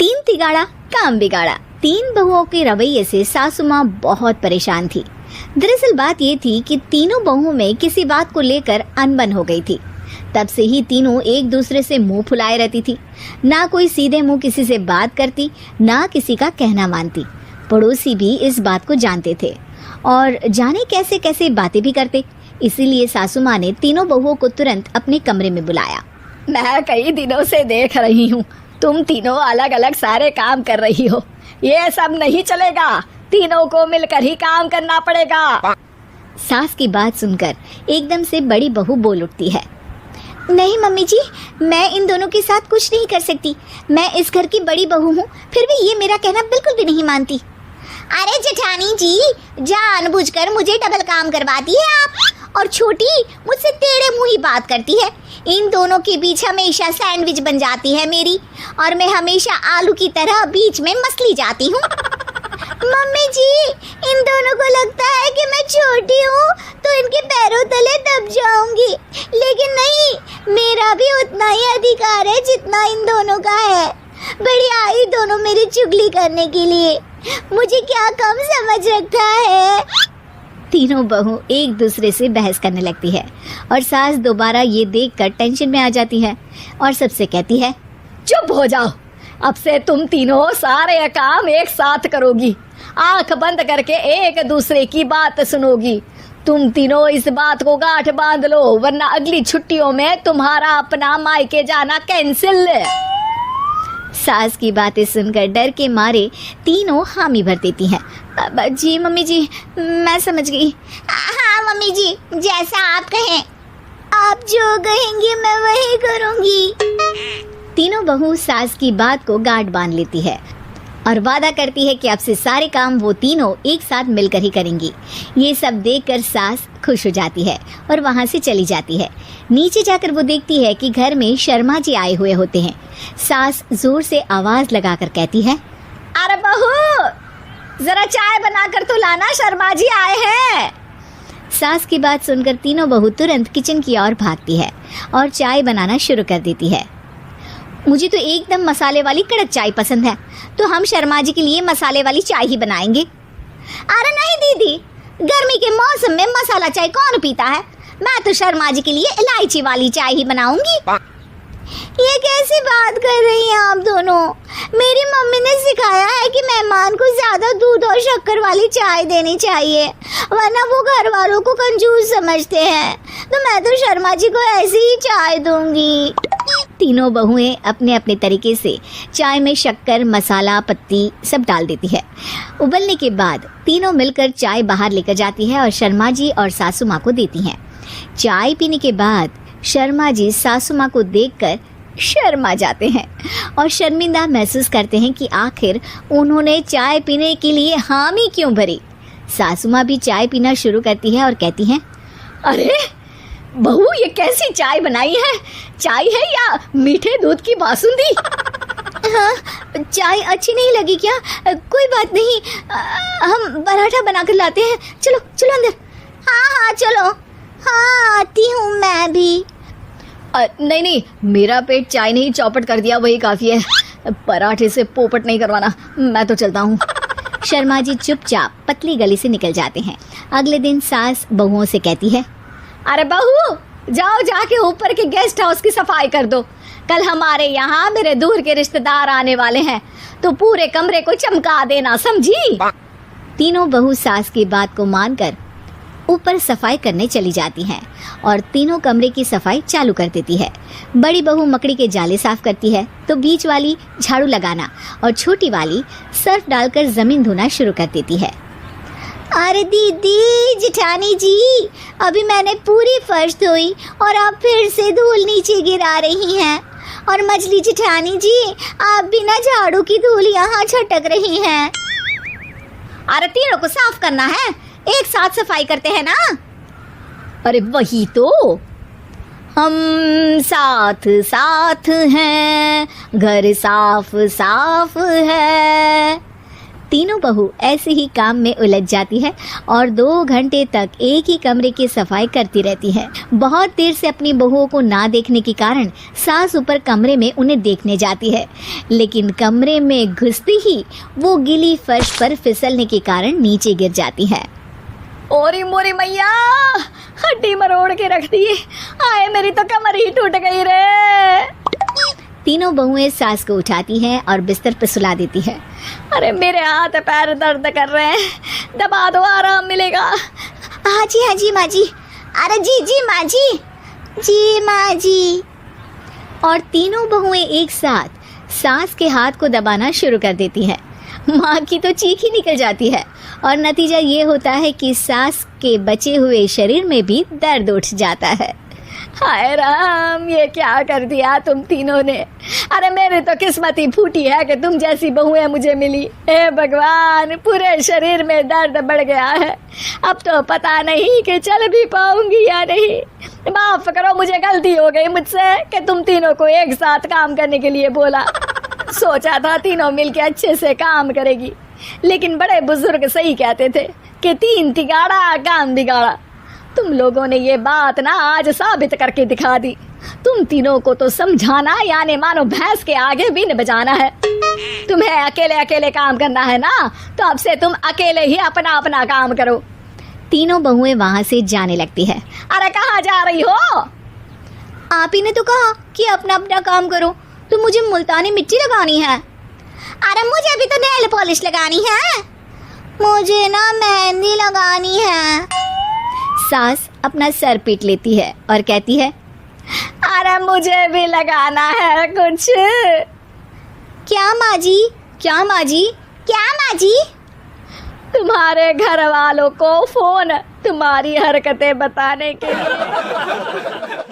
तीन तिगाड़ा काम बिगाड़ा। तीन बहुओं के रवैये से सासू माँ बहुत परेशान थी। दरअसल बात ये थी कि तीनों बहुओं में किसी बात को लेकर अनबन हो गई थी। तब से ही तीनों एक दूसरे से मुंह फुलाए रहती थी। ना कोई सीधे मुंह किसी से बात करती, ना किसी का कहना मानती। पड़ोसी भी इस बात को जानते थे और जाने कैसे कैसे बातें भी करते। इसीलिए सासू माँ ने तीनों बहुओं को तुरंत अपने कमरे में बुलाया। मैं कई दिनों से देख रही हूँ, तुम तीनों अलग अलग सारे काम कर रही हो। ये सब नहीं चलेगा, तीनों को मिलकर ही काम करना पड़ेगा। सास की बात सुनकर एकदम से बड़ी बहू बोल उठती है। नहीं मम्मी जी, मैं इन दोनों के साथ कुछ नहीं कर सकती। मैं इस घर की बड़ी बहू हूँ, फिर भी ये मेरा कहना बिल्कुल भी नहीं मानती। अरे जेठानी जी, जानबूझकर मुझे डबल काम करवाती है आप, और छोटी मुझसे टेढ़े मुंह ही बात करती है। इन दोनों के बीच हमेशा सैंडविच बन जाती है मेरी, और मैं हमेशा आलू की तरह बीच में मसली जाती हूँ। मम्मी जी, इन दोनों को लगता है कि मैं छोटी हूँ तो इनके पैरों तले दब जाऊंगी, लेकिन नहीं, मेरा भी उतना ही अधिकार है जितना इन दोनों का है। बड़ी आई दोनों मेरी चुगली करने के लिए, मुझे क्या कम समझ रखा है। तीनों बहू एक दूसरे से बहस करने लगती है और सास दोबारा ये देखकर टेंशन में आ जाती है और सबसे कहती है, चुप हो जाओ, अब से तुम तीनों सारे काम एक साथ करोगी। आंख बंद करके एक दूसरे की बात सुनोगी। तुम तीनों इस बात को गांठ बांध लो, वरना अगली छुट्टियों में तुम्हारा अपना मायके जाना कैंसिल। सास की बातें सुनकर डर के मारे तीनों हामी भर देती हैं। जी मम्मी जी, मैं समझ गई। हाँ मम्मी जी, जैसा आप कहें, आप जो कहेंगी मैं वही करूंगी। तीनों बहू सास की बात को गांठ बांध लेती है और वादा करती है कि अब से सारे काम वो तीनों एक साथ मिलकर ही करेंगी। ये सब देखकर सास खुश हो जाती है और वहाँ से चली जाती है। नीचे जाकर वो देखती है कि घर में शर्मा जी आए हुए होते हैं। सास जोर से आवाज लगाकर कहती है, अरे बहू, जरा चाय बनाकर तो लाना, शर्मा जी आए हैं। सास की बात सुनकर तीनों बहू तुरंत किचन की ओर भागती है और चाय बनाना शुरू कर देती है। मुझे तो एकदम मसाले वाली कड़क चाय पसंद है, तो हम शर्मा जी के लिए मसाले वाली चाय ही बनाएंगे। अरे नहीं दीदी, गर्मी के मौसम में मसाला चाय कौन पीता है? मैं तो शर्मा जी के लिए इलायची वाली चाय ही बनाऊंगी। ये कैसी बात कर रही हैं आप दोनों? मेरी मम्मी ने सिखाया है कि मेहमान को ज्यादा दूध और शक्कर वाली चाय देनी चाहिए, वरना वो घर वालों को कंजूस समझते हैं। तो मैं तो शर्मा जी को ऐसी ही चाय दूंगी। तीनों बहुएं अपने अपने तरीके से चाय में शक्कर, मसाला, पत्ती सब डाल देती है। उबलने के बाद तीनों मिलकर चाय बाहर लेकर जाती है और शर्मा जी और सासू माँ को देती हैं। चाय पीने के बाद शर्मा जी सासू माँ को देखकर शर्मा जाते हैं और शर्मिंदा महसूस करते हैं कि आखिर उन्होंने चाय पीने के लिए हामी क्यों भरी। सासू माँ भी चाय पीना शुरू करती है और कहती हैं, अरे बहू, ये कैसी चाय बनाई है? चाय है या मीठे दूध की बासुंदी? हाँ, चाय अच्छी नहीं लगी क्या? कोई बात नहीं, हम पराठा बनाकर लाते हैं। चलो चलो अंदर। हाँ चलो। हाँ आती हूँ मैं भी। नहीं नहीं, मेरा पेट चाय ने ही चौपट कर दिया, वही काफी है। पराठे से पोपट नहीं करवाना, मैं तो चलता हूँ। शर्मा जी चुपचाप पतली गली से निकल जाते हैं। अगले दिन सास बहुओं से कहती है, अरे बहू, जाओ जाके ऊपर के गेस्ट हाउस की सफाई कर दो। कल हमारे यहाँ मेरे दूर के रिश्तेदार आने वाले हैं, तो पूरे कमरे को चमका देना, समझी? तीनों बहू सास की बात को मानकर ऊपर सफाई करने चली जाती हैं और तीनों कमरे की सफाई चालू कर देती है। बड़ी बहू मकड़ी के जाले साफ करती है, तो बीच वाली झाड़ू लगाना और छोटी वाली सर्फ डालकर जमीन धोना शुरू कर देती है। अरे दीदी, जेठानी जी, अभी मैंने पूरी फर्श धोई और आप फिर से धूल नीचे गिरा रही हैं। और मछली जेठानी जी, आप बिना झाड़ू की धूल यहाँ छटक रही हैं। अरे तीनों को साफ करना है, एक साथ सफाई करते हैं ना। अरे वही तो, हम साथ साथ हैं, घर साफ साफ है। तीनों बहू ऐसे ही काम में उलझ जाती है और 2 घंटे तक एक ही कमरे की सफाई करती रहती है। बहुत देर से अपनी बहुओं को ना देखने के कारण सास ऊपर कमरे में उन्हें देखने जाती है, लेकिन कमरे में घुसती ही वो गीली फर्श पर फिसलने के कारण नीचे गिर जाती है। ओरी मोरी मैया, हड्डी मरोड़ के रख दी। आए मेरी तो कमर ही टूट गई रे। तीनों बहुएं सास को उठाती हैं और बिस्तर पर सुला देती है। अरे मेरे हाथ पैर दर्द कर रहे हैं, दबा दो आराम मिलेगा। हाँ जी माँ जी। अरे जी माँ जी। और तीनों बहुएं एक साथ सास के हाथ को दबाना शुरू कर देती हैं। माँ की तो चीख ही निकल जाती है और नतीजा ये होता है कि सास के बचे हुए शरीर में भी दर्द उठ जाता है। हाय राम, ये क्या कर दिया तुम तीनों ने। अरे मेरी तो किस्मत ही फूटी है कि तुम जैसी बहुएं मुझे मिली। हे भगवान, पूरे शरीर में दर्द बढ़ गया है। अब तो पता नहीं कि चल भी पाऊंगी या नहीं। माफ करो, मुझे गलती हो गई मुझसे कि तुम तीनों को एक साथ काम करने के लिए बोला। सोचा था तीनों मिलके अच्छे से काम करेगी, लेकिन बड़े बुजुर्ग सही कहते थे कि 3 तिगाड़ा काम बिगाड़ा। तुम लोगों ने ये बात ना आज साबित करके दिखा दी। तुम तीनों को तो समझाना यानी मानो भैंस के आगे बीन बजाना है। तुम्हें अकेले अकेले काम करना है ना, तो अब से तुम अकेले ही अपना अपना काम करो। तीनों बहुएं वहां से जाने लगती है। अरे कहाँ जा रही हो? आप ही ने तो कहा कि अपना अपना काम करो, तो मुझे मुल्तानी मिट्टी लगानी है। अरे मुझे भी तो नेल पॉलिश लगानी है। मुझे ना मेहंदी लगानी है। सास अपना सर पीट लेती है और कहती है, अरे मुझे भी लगाना है कुछ। क्या माँ जी? तुम्हारे घर वालों को फोन तुम्हारी हरकतें बताने के लिए।